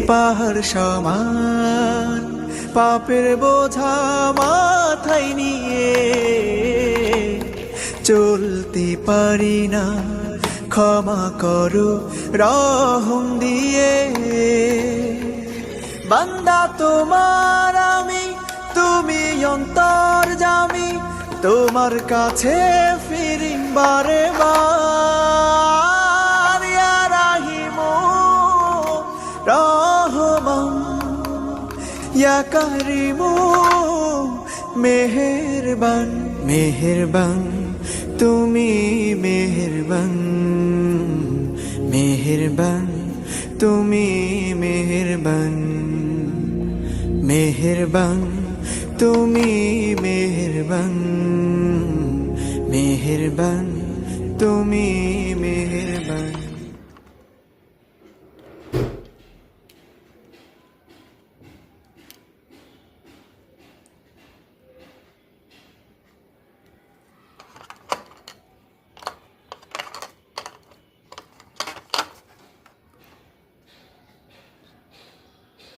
পাহাড় সমান পাপের বোঝা মাথায় নিয়ে চলতে পারি না, ক্ষমা করো রহম দিয়ে। বান্দা তোমার আমি, তুমি অন্তর্যামী, তোমার কাছে ফিরি বারে বার। ইয়া রাহিমু রহমান, ইয়া কারিমু মেহেরবান, মেহেরবান তুমি মেহেরবান, মেহেরবান তুমি মেহেরবান, মেহেরবান তুমি মেহেরবান, মেহেরবান তুমি মেহেরবান।